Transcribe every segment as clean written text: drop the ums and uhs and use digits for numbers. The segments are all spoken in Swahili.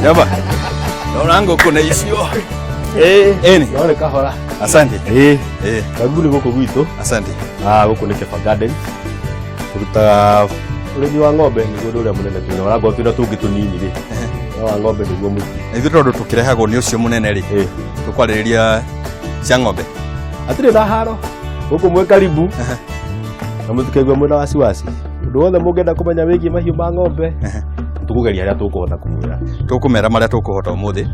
Yaba. Naona kuna isio. Eni. Naona kahora. Asante. Karibuni goko gwito. Asante. Goko ni Kefa Garden. Kuruta urimi wa ng'ombe ni guo uria munene tu. Ora ng'ombe na tungi tunini ri. Wa ng'ombe ni guo muti. Ithu tondu tukirehagwo ni ucio munene ri. Tukwariria cia ng'ombe. Atire na haro. Goko mwe karibu. Na mutukegwa mwena wasiwasi. Ndu wothe mungenda kumenya wigi mahiu ma ng'ombe. Tukugeria haria tukuhota kumwira. Tukumera maria tukuhota umuthi.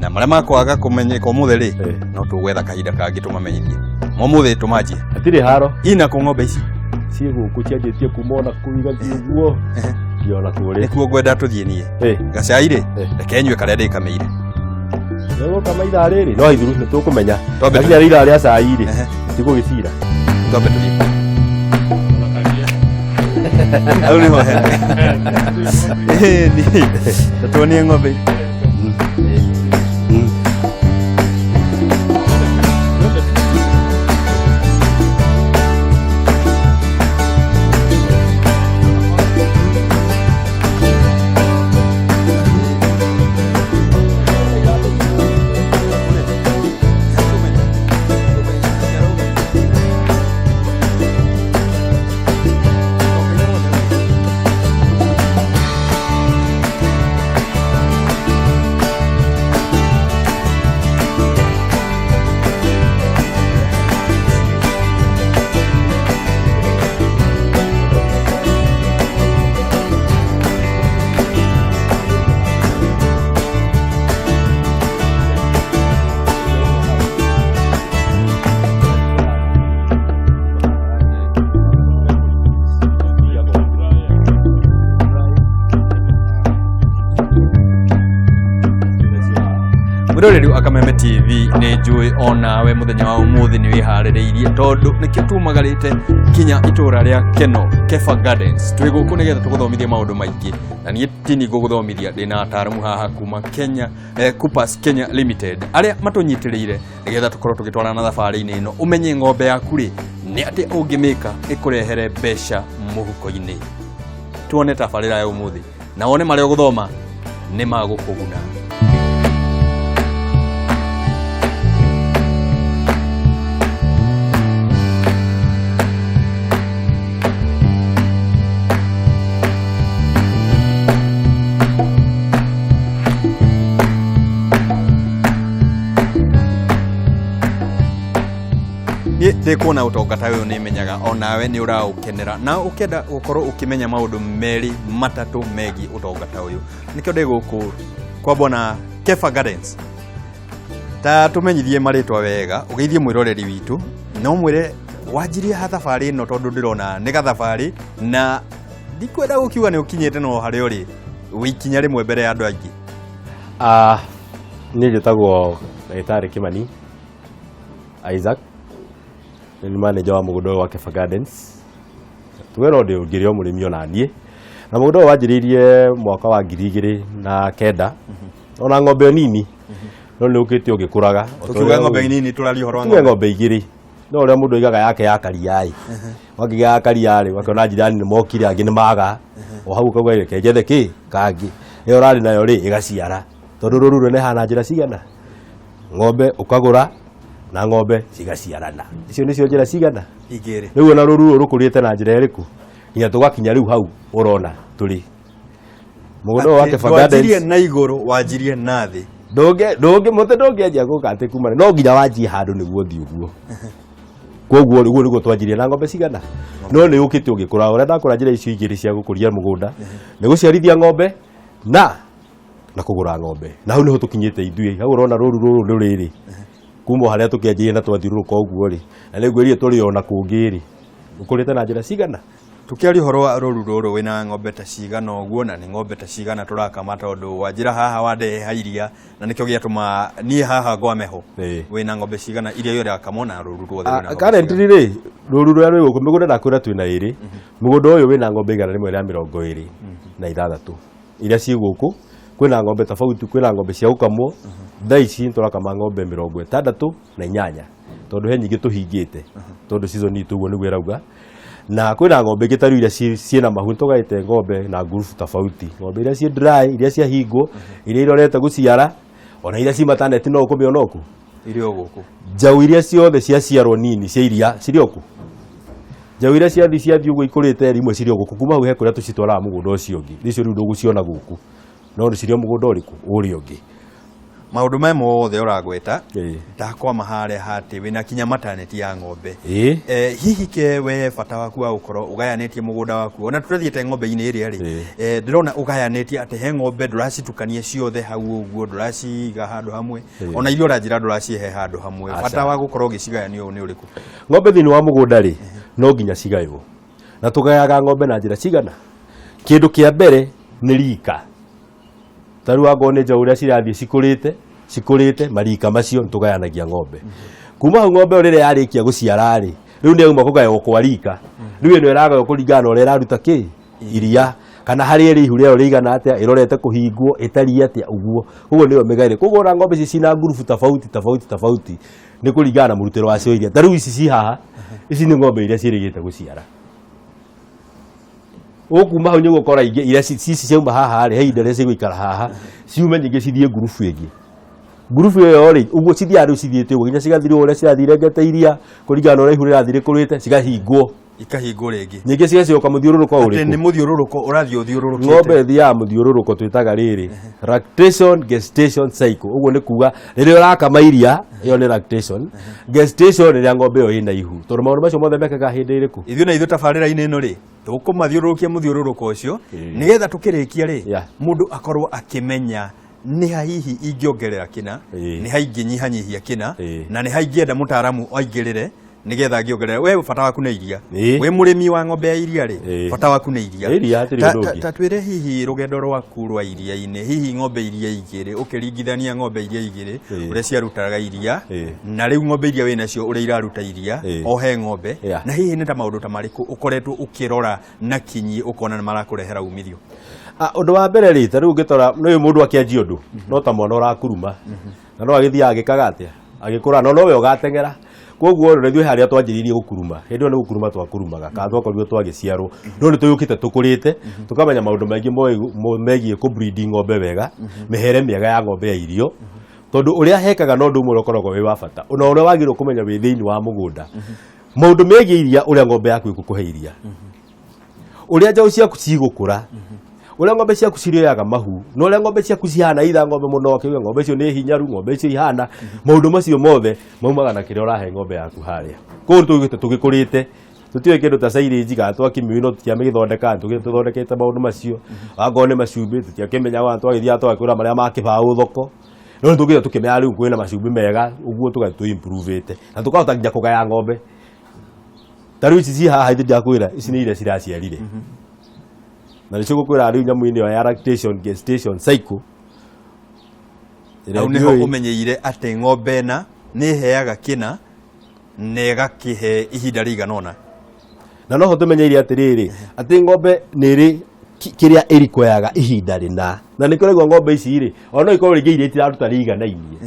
Na maria makwaga kumenyeka umuthi ri. No tugwetha kahinda kangi tumamenyithie. Umuthi tumanjie. Atire haro. Ina ku ng'ombe ici. Cie guku cianjitie kumona kuiga guo. Ndiona kuri. Nikuo gwenda tuthie nie. Gacai ri. Reke nyue karia ndikameire. Leo kama ira riri no ithuru ni tukumenya. Nginya rira ria cai ri. Tigugicira. Twambe tuthie. Au ni ho. Ni. Tatuonie ng'ombe. Rĩu Akameme TV nĩ njũĩ onawe mũthenya wa ũmũthĩ nĩ wĩharĩrĩirie tondũ nĩkĩo tumagarĩte kinya itũra rĩa Keno Kefa Gardens twĩ gũkũ nĩgetha tũgũthomithie maũndũ maingĩ na niĩ tini gũgũthomithia ndĩna ataaramu haha kuma Kenya Coopers Kenya Limited arĩa matũnyitĩrĩire nĩgetha tũkorwo tũgĩtwarana thabarĩ-inĩ ĩno ũmenye ng'ombe yaku rĩ nĩ atĩ ũngĩmĩka ĩkũrehere mbeca mũhuko-inĩ. Tuone tabarĩra ya ũmũthĩ na wone marĩa ũgũthoma nĩ magũkũguna. Ndikuona utongata uyu nimenyaga onawe ni uraũkenera na ukenda gukorwo ukimenya maundu meri matatu megi utongata uyu nikio ndi guku kwa bwana Kefa Gardens ta tumenyithie maritwa wega ugeithie mwiroreri witu no mwire wanjirie ha thabarĩ ino tondu ndirona ni gathabarĩ na ndikwenda gukiuga ni ukinyite no hari uri wikinya rimwe mbere ya andu aingi. Ni njĩtagwo Ndagĩtarĩ Kimani Isaac ni manager wa mũgũnda wa Kefa Gardens. Twero ndi ũngĩrĩ mũrĩmi ona niĩ na mũgũnda wanjĩrĩirie mwaka wa 2009 ona ng'ombe nini no nĩ ũkĩte ũgĩkũraga tukiuga ng'ombe nini tũraria ũhoro wa ng'ombe igĩrĩ no ũrĩa mũndũ aigaga yake ya karia wakĩgĩa ya karia rĩ wakĩona njirani nĩ mokire angĩ nĩ maga o hau kauga reke njethe kĩ kangĩ ĩyo ũrarĩ nayo rĩ ĩgaciara tondũ rũrũ nĩ hana njĩra cigana ng'ombe ũkagũra na ng'ombe cigaciarana. Icio nĩcio njĩra cigana igĩrĩ. Rĩu ona rũrũ rũkũrĩte na njĩra ĩrĩkũ nginya tũgakinya rĩu hau ũrona tũrĩ mũgũnda wa Kefa Gardens. Wanjirie na igũrũ wanjirie na thĩ ndũngĩanjia gũka atĩ kuma no nginya wanjie handũ nĩguo thiĩ ũguo. Koguo nĩguo twanjirie na ng'ombe cigana no nĩ ũkĩte ũgĩkũra ũrĩa ndakũra njĩra icio igĩrĩ cia gũkũria mũgũnda nĩ gũciarithia ng'ombe na kũgũra ng'ombe na hau nĩho tũkinyĩte ithuĩ hau ũrona rũrũ rũrĩrĩ kuma harĩa tũkĩanjĩrie na twathiũrũrũka ũguo rĩ na nĩguo tũrĩ ona kũngĩ rĩ ũkũrĩte na njĩra cigana. Tukiaria ũhoro wa rũrũ wĩna ng'ombe ta cigana ũguo na nĩ ng'ombe ta cigana tũrakama tondũ wanjĩra haha wandehe iria na nĩkĩo gĩatũma niĩ haha ngwame ho wĩna ng'ombe cigana iria yothe akamo na rũrũ rwothe wĩna. Currently rĩ rũrũ rũrĩa rwĩ gũkũ mĩgũnda ndakwĩra twĩna ĩrĩ mũgũnda ũyũ wĩna ng'ombe igana rĩmwe rĩa 26 iria ciĩ gũkũ kwĩna ng'ombe tofauti kwĩna ng'ombe cia gũkamwo thaa ici tũrakama ng'ombe 68 tondũ he nyingĩ tũhingĩte tondũ season itũ ũguo nĩguo ĩrauga na kwina ng'ombe ingĩ tarũ iria ciĩna mahu tũgaĩte ng'ombe na ngurubu tofauti, ng'ombe iria ciĩ dry, iria cia hingo, iria irorete gũciara, ona iria ci mataneti no ũkũmĩona oku irio gũkũ. Njaũ iria ciothe ciaciarwo nini cia iria cirĩ oku. Njaũ iria ciathiĩ ũguo ikũrĩte rimwe cirĩ gũkũ, kuma hau he kũrĩa tũcitwaraga mũgũnda ũcio ũngĩ, icio rĩu ndũgũciona gũkũ, no cirĩ mũgũnda ũrĩkũ ũrĩa ũngĩ. Maũndũ maya mothe ũragweta ndakwama harĩa hatĩ wĩna kinya mataneti ya ng'ombe. Hihi ke we bata waku wa gũkorwo ũgayanĩtie mũgũnda waku, ona tũrathiĩte ng'ombe-inĩ ĩrĩa rĩ, ndĩrona ũgayanĩtie atĩ he ng'ombe ndũracitukania ciothe hau ũguo, ndũraciga handũ hamwe, ona iria ũranjĩra ndũracihe handũ hamwe. Bata wa gũkorwo ũgĩcigayania ũũ nĩ ũrĩkũ? Ng'ombe thĩinĩ wa mũgũnda rĩ, no nginya cigaywo, na tũgayaga ng'ombe na njĩra cigana. Kĩndũ kĩa mbere nĩ rika. Tarũ wangorwo nĩ njaũ ũrĩa cirathiĩ cikũrĩte marika macio tũgayanagia ng'ombe. Kuma hau ng'ombe rĩrĩa yarĩkia gũciara rĩ, rĩu nĩ yauma kũgaywo kwa rika. Rĩu ĩno ĩragaywo kũringana na ũrĩa ĩraruta kĩ? Iria. Kana harĩa ĩrĩ ihu rĩayo rĩigana atĩa, ĩrorete kũhingwo, ĩtariĩ atĩa ũguo. Ũguo nĩyo mĩgaĩre. Koguo ona ng'ombe ici cina ngurubu tofauti nĩ kũringana na mũrutĩre wacio iria. Tarĩu ici ci haha, ici nĩ ng'ombe iria ciĩrĩgĩte gũciara. Ũkuma hau nĩ gũkora ingĩ iria ciauma haha rĩ, he ihinda rĩrĩa cigũikara haha, ciume nyingĩ cithiĩ ngurubu ĩngĩ. Ngurubu ĩyo rĩ, ũguo cithiaga rĩu cithiĩte ũguo, nginya cigathirwo ũrĩa cirathirengete iria, kũringana na ũrĩa ihu rĩrathiĩ rĩkũrĩte, cikahingwo. Ikahingwo rĩngĩ. Nyingĩ cigacoka mũthiũrũrũko ũrĩkũ? Atĩ nĩ mũthiũrũrũko ũrathiĩ ũthiũrũrũkĩte. Ng'ombe ĩthiaga mũthiũrũrũko twĩtaga rĩrĩ, lactation gestation cycle. Ũguo nĩ kuga rĩrĩa ũrakama iria, ĩyo nĩ lactation. Gestation rĩrĩa ng'ombe ĩyo ĩna ihu. Tondũ maũndũ macio mothe mekaga hĩndĩ ĩrĩkũ? Ithuĩ na ithuĩ tabarĩra-inĩ ĩno rĩ, tũkũmathiũrũrũkia mũthiũrũrũko ũcio, nĩgetha tũkĩrĩkia rĩ, mũndũ akorwo akĩmenya nĩ ha hihi ingĩongerera kĩna, nĩ ha ingĩnyihanyihia kĩna, na nĩ ha ingĩenda mũtaaramu aingĩrĩre nĩgetha ngĩongerera. We bata waku nĩ iria, we mũrĩmi wa ng'ombe ya iria rĩ, bata waku nĩ iria. Ta twĩre hihi rũgendo rwaku rwa iria-inĩ, hihi ng'ombe iria igĩrĩ ũkĩringithania ng'ombe iria igĩrĩ ũrĩa ciarutaga iria na rĩu ng'ombe iria wĩ nacio ũrĩa iraruta iria o he ng'ombe, na hihi nĩ ta maũndũ ta marĩkũ ũkoretwo ũkĩrora na kinyi ũkona nĩ marakũrehera umithio? Ũndũ wa mbere rĩ, tarĩu ũngĩtora nĩ mũndũ akĩanjia ũndũ, no ta mwana ũrakuruma, na no agĩthiaga agĩkaga atĩa, agĩkũra, no we ũgateng'era. Koguo rĩ ithuĩ harĩa twanjĩrĩirie gũkuruma, hĩndĩ ĩyo nĩ gũkuruma twakurumaga, kana twakorirwo twagĩciarwo, no nĩ tũgĩũkĩte tũkũrĩte, tũkamenya maũndũ maingĩ megiĩ kũ-breed ng'ombe wega, mĩhere mĩega ya ng'ombe ya irio, tondũ ũrĩa hekaga no ũndũ ũmwe ũrĩa ũkoragwo wĩ wa bata, ona ũrĩa wagĩrĩirwo kũmenya wĩ thĩinĩ wa mũgũnda. Maũndũ megiĩ iria, ũrĩa ng'ombe yaku ĩgũkũhe iria, ũrĩa njaũ ciaku cigũkũra, ũrĩa ng'ombe ciaku cirĩaga mahu, na ũrĩa ng'ombe ciaku cihana, itha ng'ombe mũno kiuga ng'ombe icio nĩ hinyaru, ng'ombe icio ihana, maũndũ macio mothe maumaga na kĩrĩa ũrahe ng'ombe yaku harĩa. Koguo tũgĩte tũgĩkũrĩte, tũtiũĩ kĩndũ ta silage kana twakĩmĩũĩ tũtiamĩgĩthondeka, tũgĩthondekete maũndũ macio. Akorwo nĩ macumbĩ tũtiakĩmenyaga, ona twagĩthiaga twagĩkũra marĩa ma kĩbaũ thoko, no nĩtũgĩte tũkĩmenya rĩu kwĩna macumbĩ mega, ũguo tũgathiĩ tũ-improve-ĩte na tũkahota nginya kũgaya ng'ombe. Tarĩu ici ci haha ndĩrakwĩra, ici nĩ iria ciraciarire. Na nĩcio gũkwĩra rĩu nyamũ-inĩ ĩyo ya lactation gestation cycle. Hau nĩho ũmenyeire atĩ ng'ombe ĩna nĩ ĩheaga kĩna na ĩgakĩhe ihinda rĩigana ũna. Na noho tũmenyeire atĩrĩrĩ, atĩ ng'ombe nĩ ĩrĩ kĩrĩa ĩrikoyaga ihinda rĩna. Na nĩ kũrĩguo ng'ombe ici rĩ, ona no ikorwo rĩngĩ iria itiraruta rĩiganainie,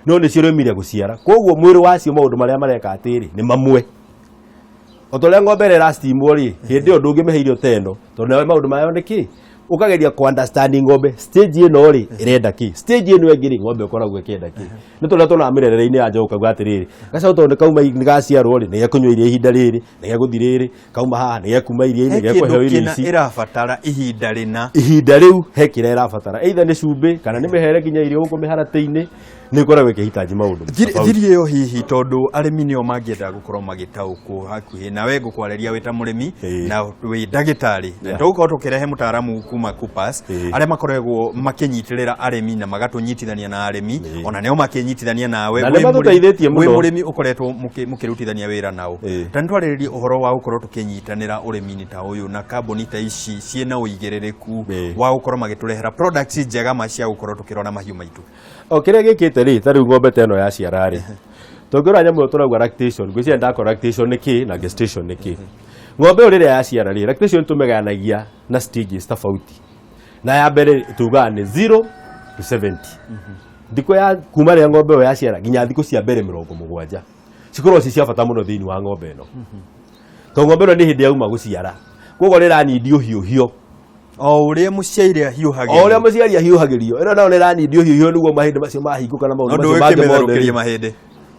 no nĩcio rĩumire gũciara. Koguo mwĩrĩ wacio maũndũ marĩa mareka atĩrĩ nĩ mamwe. Otorĩa ng'ombe ĩrĩa ĩractimwo rĩ, hĩndĩ ĩyo ndũngĩmĩhe irio ta ĩno, tondũ nawe maũndũ mayo nĩ kĩ? Ũkageria ku understand ng'ombe stage ĩno rĩ ĩrenda kĩ? Stage ĩno ĩngĩ rĩ ng'ombe ũkoragwo ĩkĩenda kĩ? Nĩ tũrĩa tuonaga mĩrerere-inĩ ya njaũ kauga atĩrĩrĩ, gacaũ tondũ nĩ kauma nĩ gaciarwo rĩ, nĩ gĩakũnyua iria ihinda rĩrĩ, nĩ gĩagũthiĩ rĩrĩ, kauma haha nĩ gĩakuma iria-inĩ, nĩ gĩakũheo irio ici. Ĩrabatara ihinda rĩna. Ihinda rĩu he kĩrĩa ĩrabatara, either nĩ cumbĩ kana nĩ mĩhere nginya irio gũkũ mĩharatĩ-inĩ, nĩ ĩkoragwo ĩkĩhitaji maũndũ. Thiri ĩyo hihi tondũ arĩmi nĩo mangĩenda gũkorwo magĩtaũkwo hakuhĩ nawe ngũkwarĩria wĩ ta mũrĩmi na wĩ ndagĩtarĩ, na tũgũkorwo tũkĩrehe mũtaaramu kuma KUPPAS arĩa makoragwo makĩnyitĩrĩra arĩmi na magatũnyitithania na arĩmi, ona nĩo makĩnyitithania nawe wĩ mũrĩmi ũkoretwo mũkĩrutithania wĩra nao. Ta nĩtwarĩrĩrie ũhoro wa gũkorwo tũkĩnyitanĩra ũrĩmi-inĩ ta ũyũ na kambuni ta ici ciĩna ũigĩrĩrĩku wa gũkorwo magĩtũrehera products njega ma cia gũkorwo tũkĩrona mahiũ maitũ. O kĩrĩa gĩkĩte rĩ, ta rĩu ng'ombe ta ĩno yaciara rĩ, tũngĩrora nyamũ ĩyo tũrauga lactation, ngwĩciria ndakorwo lactation nĩ kĩ na gestation nĩ kĩ. Ng'ombe ĩyo rĩrĩa yaciara rĩ, lactation tũmĩgayanagia na stages tofauti. Na ya mbere tugaga nĩ 0 to 70. Thikũ ya kuma rĩrĩa ng'ombe ĩyo yaciara nginya thikũ cia mbere 70 cikorwo ci cia bata mũno thĩinĩ wa ng'ombe ĩno. to ng'ombe ĩno nĩ hĩndĩ yauma gũciara koguo nĩ ĩranindi ũhiũhio o ũrĩa mũciari ahiũhagĩrio o ũrĩa mũciari ahiũhagĩrio ĩno nayo nĩ ĩranindi ũhiũhio nĩguo mahĩndĩ macio mahingũka na maũndũ macio mangĩ mothe mahĩndĩ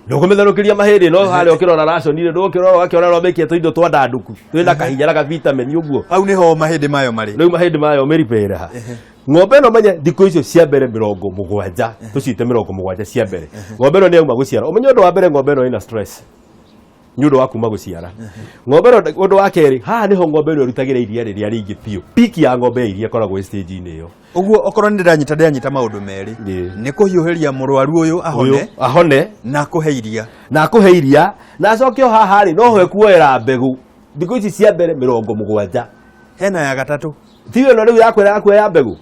ndũkũmĩtherũkĩria mahĩndĩ no harĩa ũkĩrora ration-inĩ ndũkĩrora ũgakĩona no mĩkie tũindo twa ndandũku twĩna kahinya na ka vitamin ũguo hau nĩho mahĩndĩ mayo marĩ rĩu mahĩndĩ mayo mĩripĩre ha ng'ombe ĩno menye thikũ icio cia mbere 70 tũcite 70 cia mbere ng'ombe ĩno nĩ yauma gũciara ũmenye ũndũ wa mbere ng'ombe ĩno ĩna stress nĩ ũndũ wa kuma gũciara ng'ombe ĩno ũndũ wa kerĩ haha nĩho ng'ombe ĩno ĩrutagĩra iria rĩrĩa rĩingĩ biũ piki ya ng'ombe ya iria ĩkoragwo stage-inĩ ĩyo ũguo okorwo nĩ ndĩranyita maũndũ merĩ nĩ kũhiũhĩria mũrwaru ũyũ ahone na kũhe iria na acoke o haha rĩ no ho ekuoera mbegũ thikũ ici cia mbere 70 hena ya gatatũ tiyo ĩno rĩu yakwĩra yakuoya mbegũ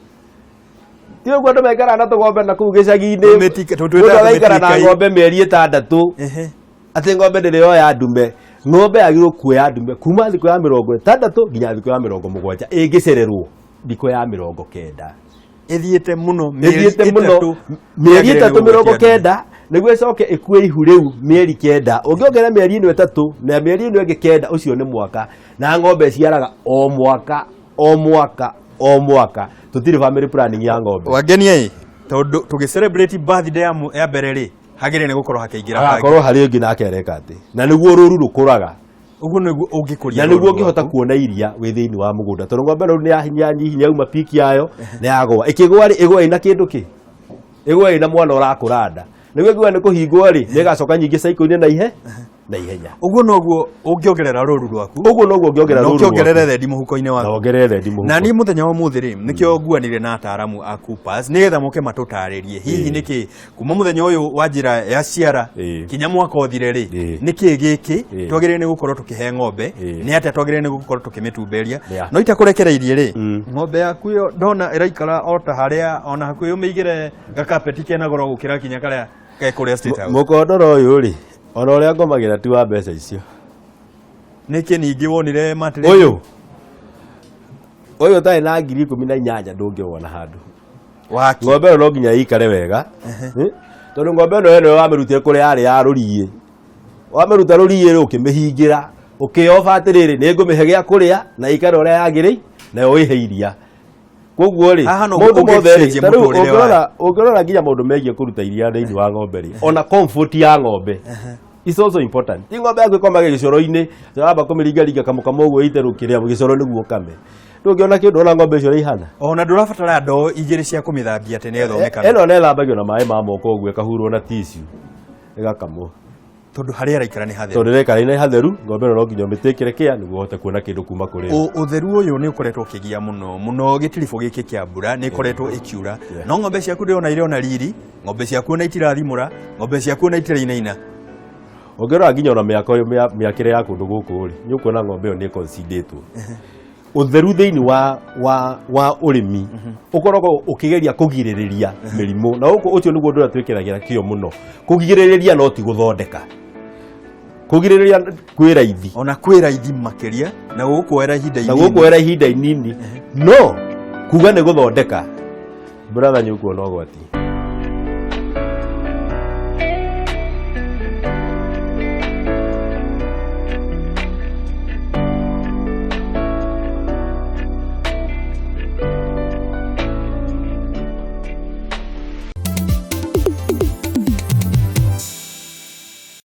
tiyo ũguo andũ maikara na tũgombe na kũu gĩcagi-inĩ mũndũ agaikara na ng'ombe mĩeri 6 atĩ ng'ombe ndĩrĩ yoya ndume ng'ombe yagĩrĩirwo kuoya ndume kuma thikũ ya 60 nginya thikũ ya 70 ĩngĩcererwo thikũ ya 90 ĩthiĩte mũno mĩeri 3 90 nĩguo ĩcoke ĩkue ihu rĩu mĩeri 9 ũngĩongerera mĩeri ĩno 3 na mĩeri ĩno ĩngĩ 9 ũcio nĩ mwaka na ng'ombe ciaraga o mwaka tũtirĩ family planning ya ng'ombe wangenie tondũ tũgĩ celebrate birthday ya mbere rĩ hagĩrĩ nĩ gũkorwo hakĩingĩra hagakorwo harĩ ũngĩ nake areka atĩ na nĩguo rũru rũkũraga ũguo nĩguo ũngĩkũria na nĩguo ũngĩhota kuona iria wĩ thĩinĩ wa mũgũnda tondũ ng'ombe ĩno nĩ hinya yauma piki yayo nĩ yagũa ĩkĩgũa rĩ ĩgũa ĩna kĩndũ kĩ ĩgũa ĩna mwana ũrakũra nda nĩguo ĩgũa nĩ kũhingwo rĩ nĩ ĩgacoka nyingĩ cycle-inĩ na ihenya ũguo noguo ũngĩongerera rũru rwaku ũguo noguo ũngĩongerera rũru rwaku ũngĩongerera thendi mũhuko-inĩ waku ongerera thendi mũhuko na niĩ mũthenya wa ũmũthĩ rĩ nĩkĩo nguanire na ataaramu a Coopers nĩgetha moke matũtarĩrie hihi nĩkĩ kuma mũthenya ũyũ wa njĩra ya ciara kinya mwaka ũthire rĩ nĩkĩ gĩkĩ twagĩrĩire nĩ gũkorwo tũkĩhe ng'ombe nĩ atĩa twagĩrĩire nĩ gũkorwo tũkĩmĩtumberia no itakũrekereirie rĩ ng'ombe yaku ĩyo ndona ĩraikara o ta harĩa ona hakuhĩ ũmĩigĩre gakapeti kena goro gũkĩra kinya karĩa gekũrĩa State House mũkondoro ũyũ rĩ ona ũrĩa ngomagĩra ti wa mbeca icio nĩkĩ ningĩ wonire matĩrĩ ũyũ ũtarĩ na 18,000 ndũngĩwona handũ waki ng'ombe ĩno no nginya ĩikare wega tondũ ng'ombe ĩno ĩno wamĩrutire kũrĩa yarĩ ya rũriĩ wamĩruta rũriĩ rĩ ũkĩmĩhingĩra ũkĩoba atĩrĩrĩ nĩ ngũmĩhe gĩa kũrĩa na ĩikare ũrĩa yagĩrĩire nayo ĩhe iria koguo rĩ mũndũ mothe rĩ ũngĩrora nginya maũndũ megiĩ kũruta iria thĩinĩ wa ng'ombe rĩ ona comfort ya ng'ombe is also important ti ng'ombe yaku ĩkomage gĩcoro-inĩ wamba kũmĩringaringa kamũkamo ũguo ĩterũkĩrĩa gĩcoro nĩguo ũkame ndũngĩona kĩndũ ona ng'ombe icio ihana ona ndũrabatara ndoo igĩrĩ cia kũmĩthambia atĩ nĩgetha ũmĩkame ĩno nĩ ĩthambagio na maĩ ma moko ũguo ĩkahurwo na tissue ĩgakamwo tondũ harĩa araikara nĩ hatheru tondũ ĩraikara nĩ hatheru ng'ombe ĩno no nginya ũmĩtĩkĩre kĩa nĩguo ũhote kuona kĩndũ kuma kũrĩ ũtheru ũyũ nĩ ũkoretwo ũkĩgia mũno gĩtiribũ gĩkĩ kĩa mbura nĩ ĩkoretwo ĩkiura no ng'ombe ciaku ndĩrona irĩ ona riri ng'ombe ciaku ona itirathimũra ng'ombe ciaku ona itirainaina ũngĩrora nginya ona mĩakĩre ya kũndũ gũkũ rĩ nĩ ũkuona ng'ombe ĩyo nĩ considerĩtwo ũtheru thĩinĩ wa ũrĩmi ũkoragwo ũkĩgeria kũgirĩrĩria mĩrimũ na ũcio nĩguo ũndũ ũrĩa twĩkĩragĩra kĩo mũno kũgirĩrĩria no ti gũthondeka kũgirĩrĩria kwĩ raithi ona kwĩ raithi makĩria na gũkuoera ihinda inini no kuga nĩ gũthondeka brother nĩ ũkuona ũgwati